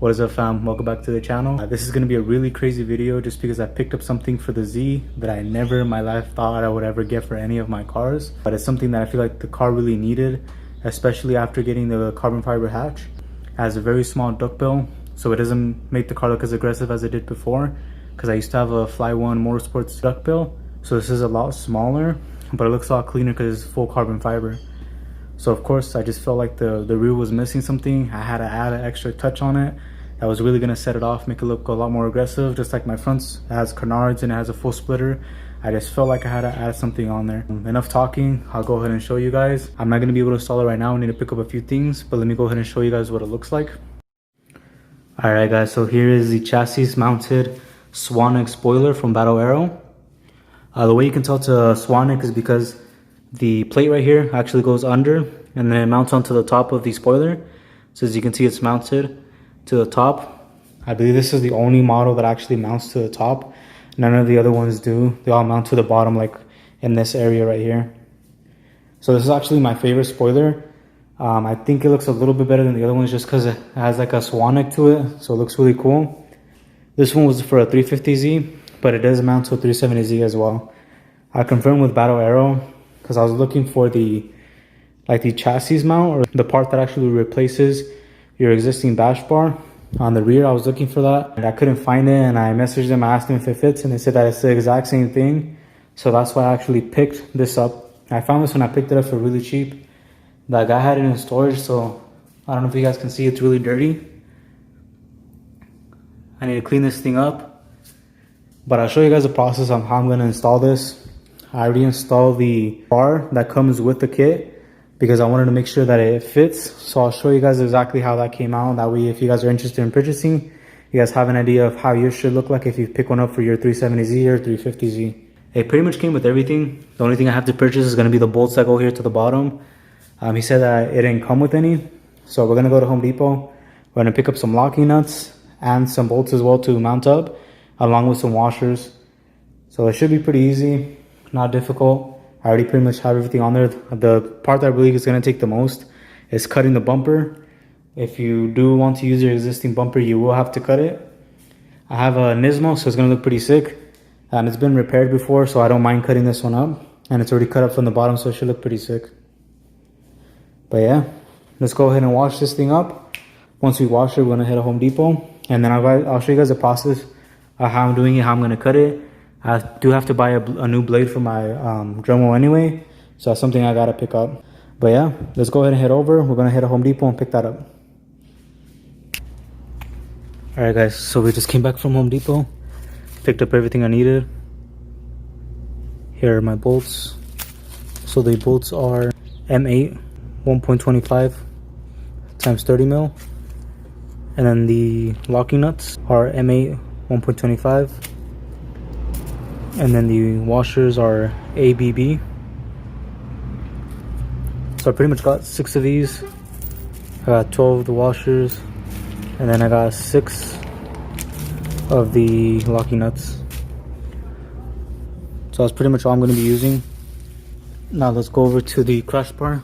What is up, fam? Welcome back to the channel. This is going to be a really crazy video just because I picked up something for the Z that I never in my life thought I would ever get for any of my cars, but it's something that I feel like the car really needed, especially after getting the carbon fiber hatch. It has a very small duckbill, so it doesn't make the car look as aggressive as it did before, because I used to have a Fly One Motorsports duckbill, so this is a lot smaller, but it looks a lot cleaner because it's full carbon fiber. So of course I just felt like the rear was missing something. I had to add an extra touch on it that was really gonna set it off, make it look a lot more aggressive, just like my fronts. It has canards and it has a full splitter. I just felt like I had to add something on there. Enough talking, I'll go ahead and show you guys. I'm not gonna be able to install it right now. I need to pick up a few things, but let me go ahead and show you guys what it looks like. All right guys, so here is the chassis mounted Swan spoiler from Aero. The way you can tell it's a Swan is because the plate right here actually goes under and then it mounts onto the top of the spoiler. So as you can see, it's mounted to the top. I believe this is the only model that actually mounts to the top. None of the other ones do. They all mount to the bottom, like in this area right here. So this is actually my favorite spoiler. I think it looks a little bit better than the other ones just because it has like a swan neck to it. So it looks really cool. This one was for a 350Z, but it does mount to a 370Z as well. I confirmed with Aero because I was looking for the chassis mount, or the part that actually replaces your existing bash bar on the rear. I was looking for that and I couldn't find it, and I messaged them, I asked them if it fits, and they said that it's the exact same thing. So that's why I actually picked this up. I found this when I picked it up for really cheap. That guy had it in storage, so I don't know if you guys can see, it's really dirty. I need to clean this thing up, but I'll show you guys the process on how I'm going to install this. I already installed the bar that comes with the kit because I wanted to make sure that it fits. So I'll show you guys exactly how that came out. That way, if you guys are interested in purchasing, you guys have an idea of how yours should look like if you pick one up for your 370Z or 350Z. It pretty much came with everything. The only thing I have to purchase is going to be the bolts that go here to the bottom. He said that it didn't come with any. So we're going to go to Home Depot. We're going to pick up some locking nuts and some bolts as well to mount up, along with some washers. So it should be pretty easy. Not difficult. I already pretty much have everything on there. The part that I believe is going to take the most is cutting the bumper. If you do want to use your existing bumper, you will have to cut it. I have a Nismo, so it's going to look pretty sick. And it's been repaired before, so I don't mind cutting this one up. And it's already cut up from the bottom, so it should look pretty sick. But yeah, let's go ahead and wash this thing up. Once we wash it, we're going to head to Home Depot. And then I'll show you guys the process of how I'm doing it, how I'm going to cut it. I do have to buy a new blade for my Dremel anyway, so that's something I gotta pick up. But yeah, let's go ahead and head over. We're gonna head to Home Depot and pick that up. All right guys, so we just came back from Home Depot, picked up everything I needed. Here are my bolts. So the bolts are M8 1.25 times 30 mil, and then the locking nuts are M8 1.25. And then the washers are ABB. So I pretty much got 6 of these. I got 12 of the washers, and then I got 6 of the locking nuts. So that's pretty much all I'm going to be using. Now let's go over to the crash bar.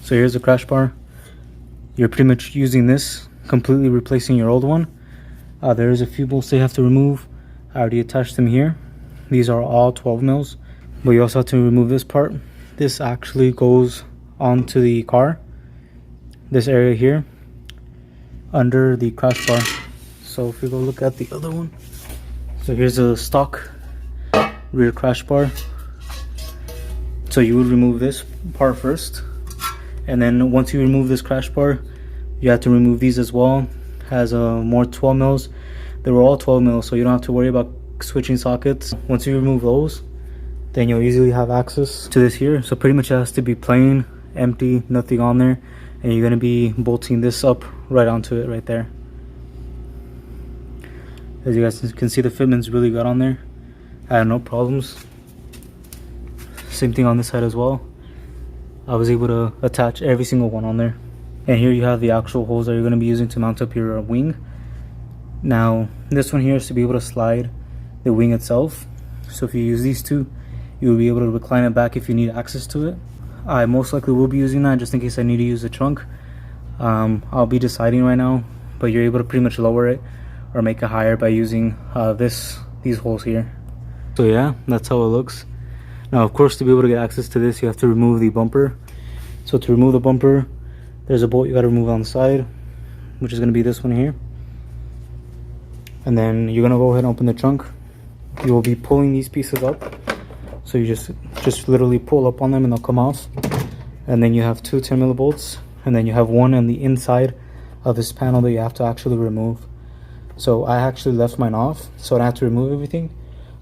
So here's the crash bar. You're pretty much using this, completely replacing your old one. There's a few bolts they have to remove. I already attached them here. These are all 12 mils, but you also have to remove this part. This actually goes onto the car, this area here under the crash bar. So if we go look at the other one, so here's a stock rear crash bar. So you would remove this part first, and then once you remove this crash bar, you have to remove these as well. Has more 12 mils. They were all 12 mil, so you don't have to worry about switching sockets. Once you remove those, then you'll easily have access to this here. So pretty much it has to be plain, empty, nothing on there, and you're going to be bolting this up right onto it right there. As you guys can see, the fitment's really good on there. I had no problems. Same thing on this side as well. I was able to attach every single one on there. And here you have the actual holes that you're going to be using to mount up your wing. Now this one here is to be able to slide the wing itself. So if you use these two, you will be able to recline it back if you need access to it. I most likely will be using that just in case I need to use the trunk. I'll be deciding right now, but you're able to pretty much lower it or make it higher by using these holes here. So yeah, that's how it looks. Now of course, to be able to get access to this, you have to remove the bumper. So to remove the bumper, there's a bolt you got to remove on the side, which is going to be this one here. And then you're going to go ahead and open the trunk. You will be pulling these pieces up, so you just literally pull up on them and they'll come off. And then you have two 10 millivolts, and then you have one on the inside of this panel that you have to actually remove. So I actually left mine off, so I have to remove everything,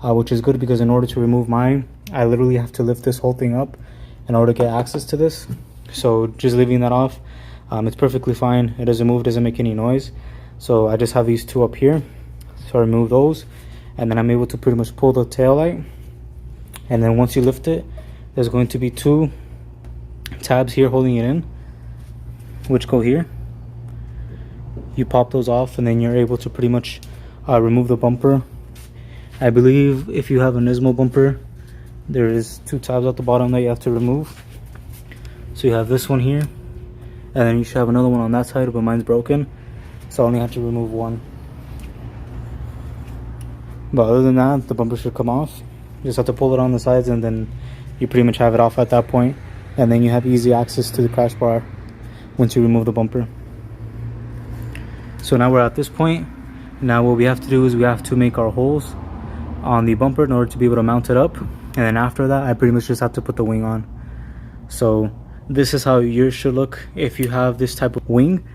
which is good, because in order to remove mine, I literally have to lift this whole thing up in order to get access to this. So just leaving that off, it's perfectly fine. It doesn't move, doesn't make any noise. So I just have these two up here, so I remove those, and then I'm able to pretty much pull the tail light. And then once you lift it, there's going to be two tabs here holding it in, which go here. You pop those off, and then you're able to pretty much remove the bumper. I believe if you have a Nismo bumper, there is two tabs at the bottom that you have to remove. So you have this one here, and then you should have another one on that side, but mine's broken, so I only have to remove one. But other than that, the bumper should come off. You just have to pull it on the sides, and then you pretty much have it off at that point. And then you have easy access to the crash bar once you remove the bumper. So now we're at this point. Now what we have to do is we have to make our holes on the bumper in order to be able to mount it up. And then after that, I pretty much just have to put the wing on. So this is how yours should look. If you have this type of wing,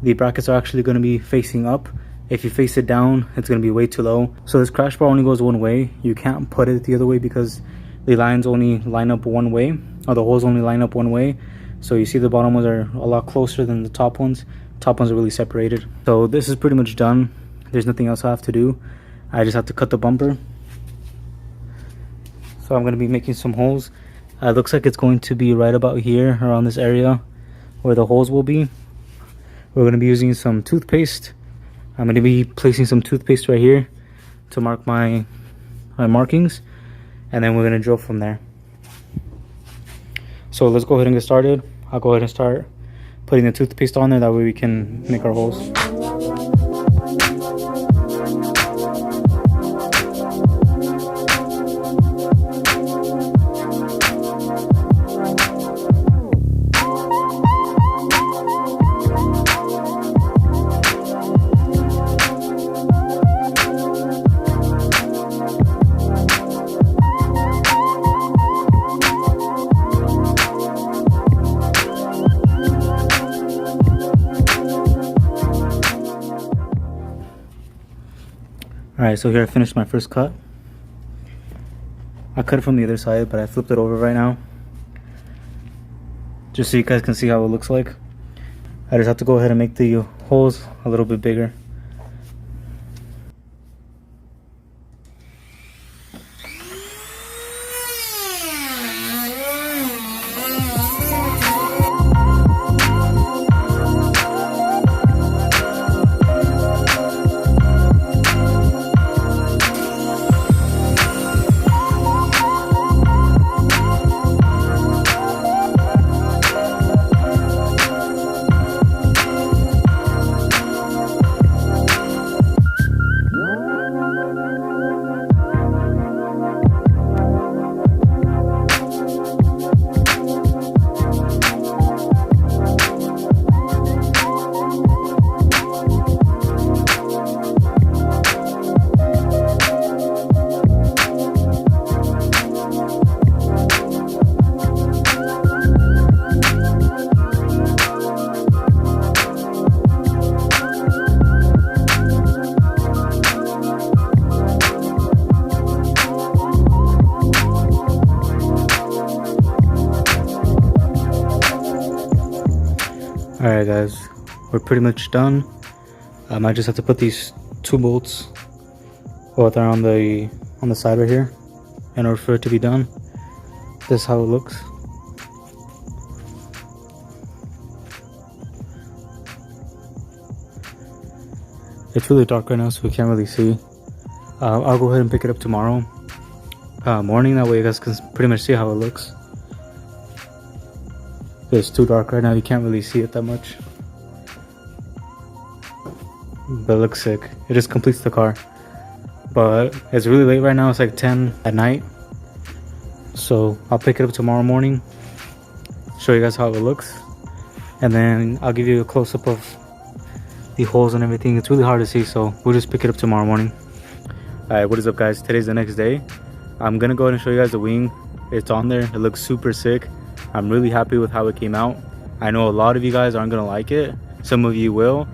the brackets are actually going to be facing up. If you face it down, it's going to be way too low. So this crash bar only goes one way. You can't put it the other way because the lines only line up one way, or the holes only line up one way. So you see the bottom ones are a lot closer than the top ones. Top ones are really separated. So this is pretty much done. There's nothing else I have to do. I just have to cut the bumper. So I'm going to be making some holes. It looks like it's going to be right about here, around this area where the holes will be. We're going to be using some toothpaste. I'm going to be placing some toothpaste right here to mark my markings, and then we're going to drill from there. So let's go ahead and get started. I'll go ahead and start putting the toothpaste on there, that way we can make our holes. Alright, so here I finished my first cut. I cut it from the other side, but I flipped it over right now, just so you guys can see how it looks like. I just have to go ahead and make the holes a little bit bigger. Alright guys, we're pretty much done. I just have to put these two bolts, well, they're on the side right here, in order for it to be done. This is how it looks. It's really dark right now, so we can't really see. I'll go ahead and pick it up tomorrow morning, that way you guys can pretty much see how it looks. It's too dark right now, you can't really see it that much. but it looks sick. It just completes the car. But it's really late right now. It's like 10 at night. So I'll pick it up tomorrow morning, show you guys how it looks, and then I'll give you a close-up of the holes and everything. It's really hard to see, so we'll just pick it up tomorrow morning. Alright, what is up guys? Today's the next day. I'm gonna go ahead and show you guys the wing. It's on there. It looks super sick. I'm really happy with how it came out. I know a lot of you guys aren't gonna like it. Some of you will,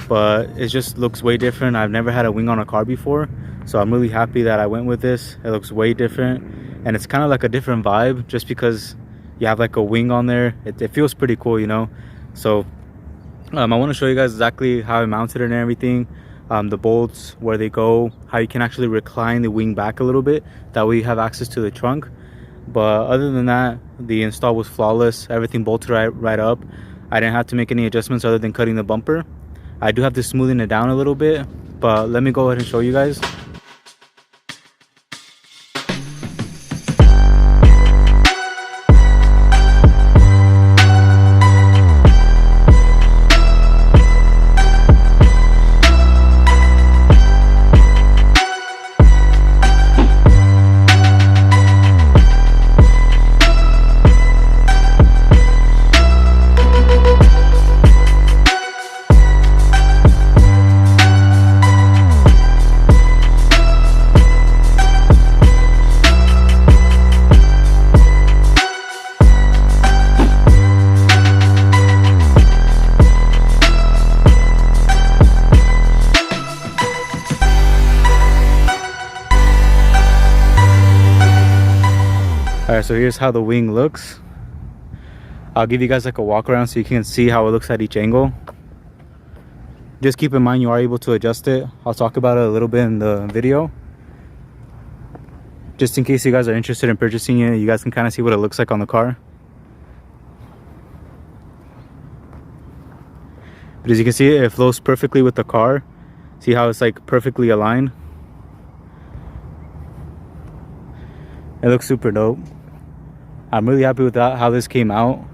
but it just looks way different. I've never had a wing on a car before, so I'm really happy that I went with this. It looks way different, and it's kind of like a different vibe just because you have like a wing on there. It feels pretty cool, you know. So I want to show you guys exactly how I mounted it and everything, the bolts, where they go, how you can actually recline the wing back a little bit, that way you have access to the trunk. But other than that, the install was flawless. Everything bolted right up. I didn't have to make any adjustments other than cutting the bumper. I do have to smoothen it down a little bit, but let me go ahead and show you guys. Alright, so here's how the wing looks. I'll give you guys like a walk around so you can see how it looks at each angle. Just keep in mind you are able to adjust it. I'll talk about it a little bit in the video, just in case you guys are interested in purchasing it. You guys can kind of see what it looks like on the car. But as you can see, it flows perfectly with the car. See how it's like perfectly aligned? It looks super dope. I'm really happy with that, how this came out.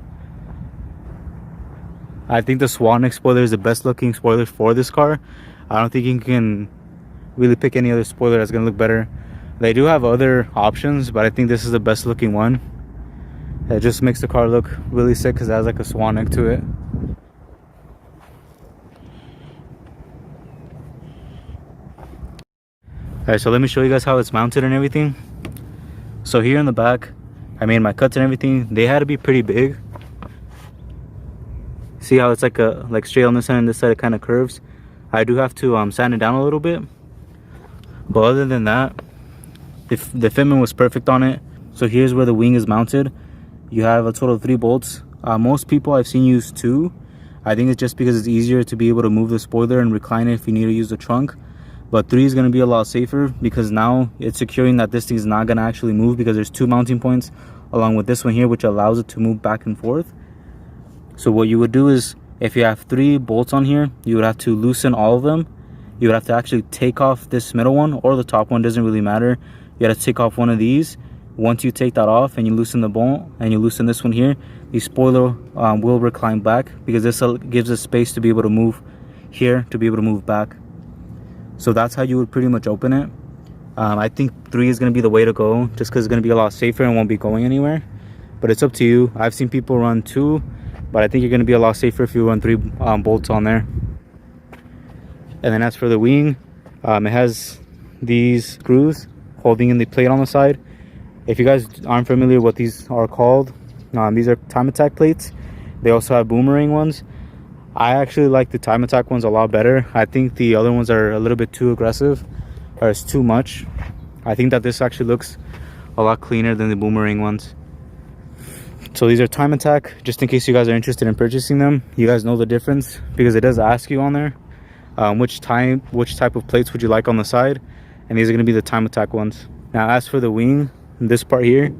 I think the Swan spoiler is the best looking spoiler for this car. I don't think you can really pick any other spoiler that's gonna look better. They do have other options, but I think this is the best looking one. It just makes the car look really sick because it has like a swan neck to it. Alright, so let me show you guys how it's mounted and everything. So here in the back, I made my cuts and everything. They had to be pretty big. See how it's like straight on this side and this side it kind of curves. I do have to sand it down a little bit, but other than that, if the fitment was perfect on it. So here's where the wing is mounted. You have a total of 3 bolts. Most people I've seen use 2. I think it's just because it's easier to be able to move the spoiler and recline it if you need to use the trunk. But 3 is going to be a lot safer because now it's securing that this thing is not going to actually move, because there's 2 mounting points along with this one here, which allows it to move back and forth. So what you would do is, if you have 3 bolts on here, you would have to loosen all of them. You would have to actually take off this middle one, or the top one, doesn't really matter. You have to take off one of these. Once you take that off and you loosen the bolt and you loosen this one here, the spoiler will recline back, because this gives us space to be able to move here, to be able to move back. So that's how you would pretty much open it. I think 3 is going to be the way to go, just because it's going to be a lot safer and won't be going anywhere. But it's up to you. I've seen people run 2, but I think you're going to be a lot safer if you run 3 bolts on there. And then as for the wing, it has these screws holding in the plate on the side. If you guys aren't familiar what these are called, these are time attack plates. They also have boomerang ones. I actually like the time attack ones a lot better. I think the other ones are a little bit too aggressive, or it's too much. I think that this actually looks a lot cleaner than the boomerang ones. So these are time attack, just in case you guys are interested in purchasing them. You guys know the difference, because it does ask you on there which type of plates would you like on the side, and these are going to be the time attack ones. Now as for the wing, this part here,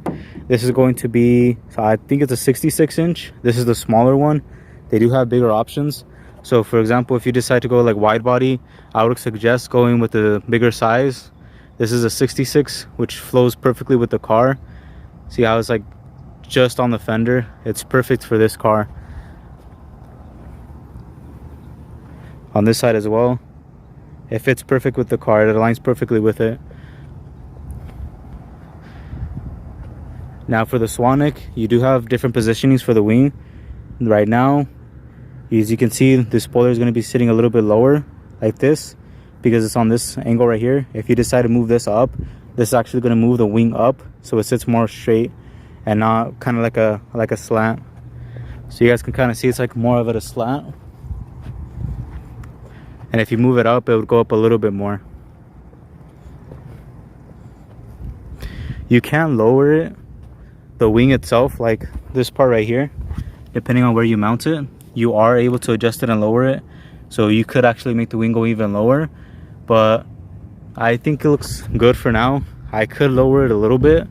this is going to be, so I think it's a 66 inch. This is the smaller one. They do have bigger options. So for example, if you decide to go like wide body, I would suggest going with the bigger size. This is a 66, which flows perfectly with the car. See how it's like just on the fender? It's perfect for this car. On this side as well, It fits perfect with the car. It aligns perfectly with it. Now for the Swan, you do have different positionings for the wing. Right now, as you can see, the spoiler is going to be sitting a little bit lower like this because it's on this angle right here. If you decide to move this up, this is actually going to move the wing up so it sits more straight and not kind of like a slant. So you guys can kind of see it's like more of a slant. And if you move it up, it would go up a little bit more. You can lower it, the wing itself, like this part right here, depending on where you mount it. You are able to adjust it and lower it, so you could actually make the wing go even lower, but I think it looks good for now. I could lower it a little bit.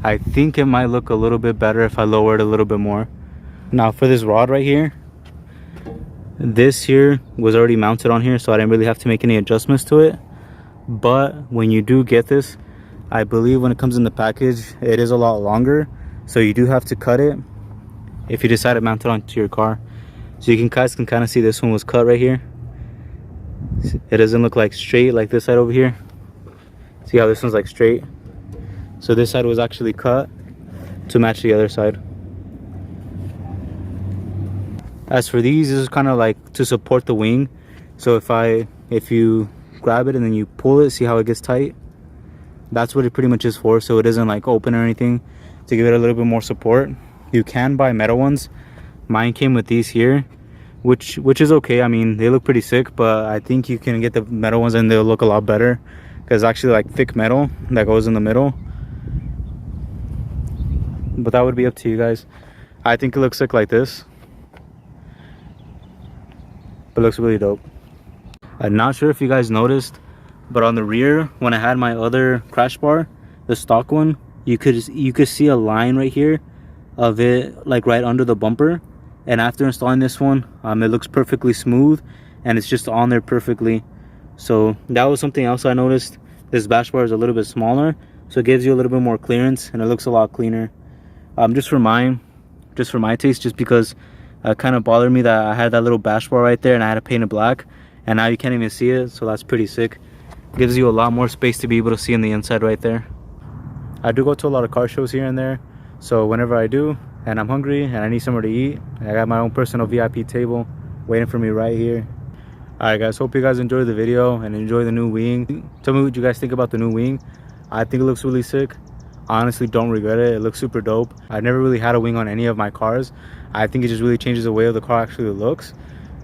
I think it might look a little bit better if I lower it a little bit more. Now for this rod right here, this here was already mounted on here, so I didn't really have to make any adjustments to it. But when you do get this, I believe when it comes in the package, it is a lot longer, so you do have to cut it if you decide to mount it onto your car. So you guys can kind of see this one was cut right here. It doesn't look like straight like this side over here. See how this one's like straight? So this side was actually cut to match the other side. As for these, this is kind of like to support the wing. So if you grab it and then you pull it, see how it gets tight? That's what it pretty much is for, so it doesn't like open or anything, to give it a little bit more support. You can buy metal ones. Mine came with these here, which is okay. I mean, they look pretty sick, but I think you can get the metal ones and they'll look a lot better because actually like thick metal that goes in the middle. But that would be up to you guys. I think it looks sick like this, but it looks really dope. I'm not sure if you guys noticed, but on the rear, when I had my other crash bar, the stock one, you could see a line right here of it like right under the bumper. And after installing this one, it looks perfectly smooth and it's just on there perfectly. So that was something else I noticed. This bash bar is a little bit smaller, so it gives you a little bit more clearance and it looks a lot cleaner. Just for my taste, just because it kind of bothered me that I had that little bash bar right there and I had to paint it black, and now you can't even see it, so that's pretty sick. Gives you a lot more space to be able to see in the inside right there. I do go to a lot of car shows here and there, so whenever I do and I'm hungry and I need somewhere to eat, I got my own personal VIP table waiting for me right here. Alright guys, hope you guys enjoyed the video and enjoy the new wing. Tell me what you guys think about the new wing. I think it looks really sick. I honestly don't regret it. It looks super dope. I've never really had a wing on any of my cars. I think it just really changes the way the car actually looks.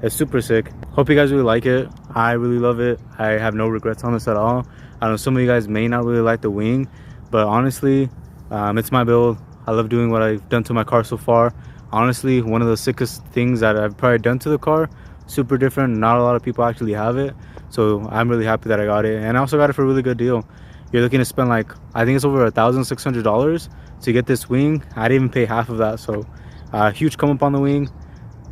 It's super sick. Hope you guys really like it. I really love it. I have no regrets on this at all. I know some of you guys may not really like the wing, but honestly, it's my build. I love doing what I've done to my car so far. Honestly, one of the sickest things that I've probably done to the car. Super different. Not a lot of people actually have it, so I'm really happy that I got it. And I also got it for a really good deal. You're looking to spend like, I think it's over $1,600 to get this wing. I didn't even pay half of that, so huge come up on the wing.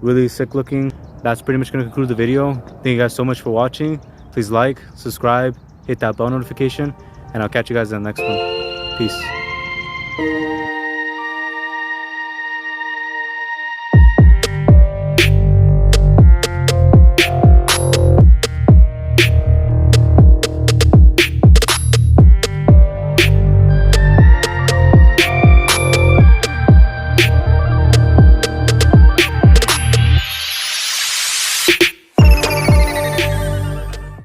Really sick looking. That's pretty much going to conclude the video. Thank you guys so much for watching. Please like, subscribe, hit that bell notification, and I'll catch you guys in the next one. Peace.